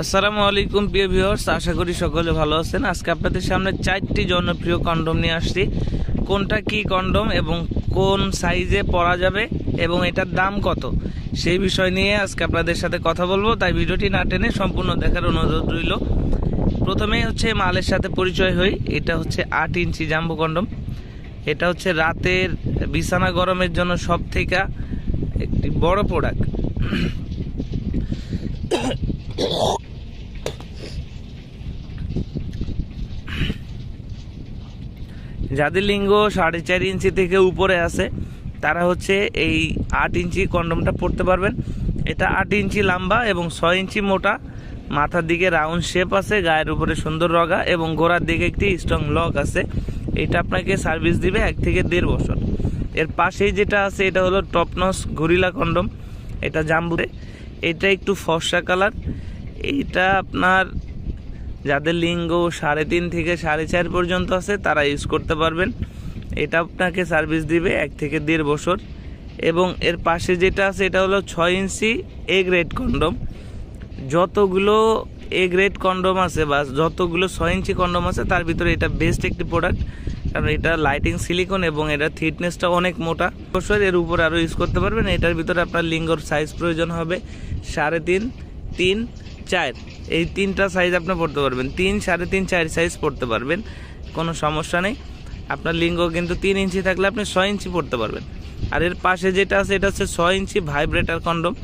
আসসালামু আলাইকুম প্রিয় ভিউয়ার্স, আশা করি সকলে ভালো আছেন। আজকে আপনাদের সামনে 4টি জনপ্রিয় কন্ডম নিয়ে আসছি। কোনটা কি কন্ডম এবং কোন সাইজে পরা যাবে এবং এটার দাম কত, সেই বিষয় নিয়ে আজকে আপনাদের সাথে কথা বলবো। তাই ভিডিওটি না টেনে সম্পূর্ণ দেখার অনুরোধ রইল। প্রথমেই হচ্ছে মালের সাথে পরিচয় হই। এটা হচ্ছে 8 ইঞ্চি জাম্বো কন্ডম। এটা হচ্ছে রাতের বিছানা গরমের জন্য সব থেকে একটি বড় প্রোডাক্ট। যাদের লিঙ্গ 4.5 ইঞ্চি থেকে উপরে আছে তারা হচ্ছে এই 8 ইঞ্চি কন্ডমটা পরতে পারবেন। এটা 8 ইঞ্চি লম্বা এবং 6 ইঞ্চি মোটা। মাথার দিকে রাউন্ড শেপ আছে, গায়ের উপরে সুন্দর রগা এবং গোড়ার দিকে একটি স্ট্রং লক আছে। এটা আপনাকে সার্ভিস দিবে 1 থেকে 1.5 বছর। এর পাশেই যেটা আছে এটা হলো টপনস গরিলা কন্ডম। এটা জাম্বুতে, এটা একটু ফর্সা কালার। এইটা আপনার যাদের লিঙ্গ 3.5 থেকে 4.5 পর্যন্ত আছে তারা ইউজ করতে পারবেন। এটা আপনাকে সার্ভিস দিবে 1 থেকে 1.5 বছর। এবং এর পাশে যেটা আছে এটা হলো 6 ইঞ্চি এ গ্রেড কন্ডম। যতগুলো এ গ্রেড কন্ডম আছে বা যতগুলো 6 ইঞ্চি কন্ডম আছে তার ভিতরে এটা বেস্ট একটি প্রোডাক্ট, কারণ এটা লাইটিং সিলিকন এবং এটার থিকনেসটা অনেক মোটা। অবশ্যই এর উপরে আরও ইউজ করতে পারবেন। এটার ভিতরে আপনার লিঙ্গর সাইজ প্রয়োজন হবে 3.5, 3, 4। এই 3টা সাইজ আপনি পড়তে পারবেন। 3, 3.5, 4 সাইজ পড়তে পারবেন, কোনো সমস্যা নেই। আপনার লিঙ্গ কিন্তু 3 ইঞ্চি থাকলে আপনি 6 ইঞ্চি পড়তে পারবেন। আর এর পাশে যেটা আছে এটা হচ্ছে 6 ইঞ্চি ভাইব্রেটার কন্ডম।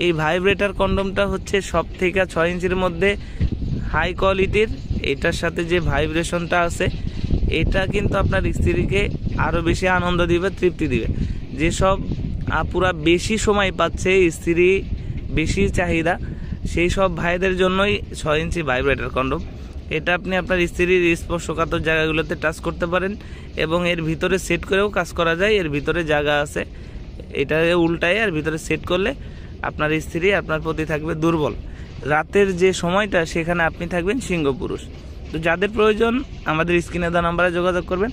এই ভাইব্রেটার কন্ডমটা হচ্ছে সব থেকে 6 ইঞ্চির মধ্যে হাই কোয়ালিটির। এটার সাথে যে ভাইব্রেশনটা আছে এটা কিন্তু আপনার স্ত্রীকে আরও বেশি আনন্দ দিবে, তৃপ্তি দিবে। যেসব আপুরা বেশি সময় পাচ্ছে, স্ত্রী বেশি চাহিদা, সেই সব ভাইদের জন্যই 6 ইঞ্চি ভাইব্রেটার কন্ডম। এটা আপনি আপনার স্ত্রীর স্পর্শকাতর জায়গাগুলোতে টাচ করতে পারেন এবং এর ভিতরে সেট করেও কাজ করা যায়। এর ভিতরে জায়গা আছে, এটা উল্টায় আর ভিতরে সেট করলে আপনার স্ত্রী আপনার প্রতি থাকবে দুর্বল। রাতের যে সময়টা সেখানে আপনি থাকবেন সিংহ পুরুষ। তো যাদের প্রয়োজন আমাদের স্ক্রিনে দেওয়া নাম্বারে যোগাযোগ করবেন।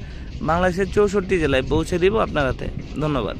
বাংলাদেশের 64 জেলায় পৌঁছে দিব আপনার হাতে। ধন্যবাদ।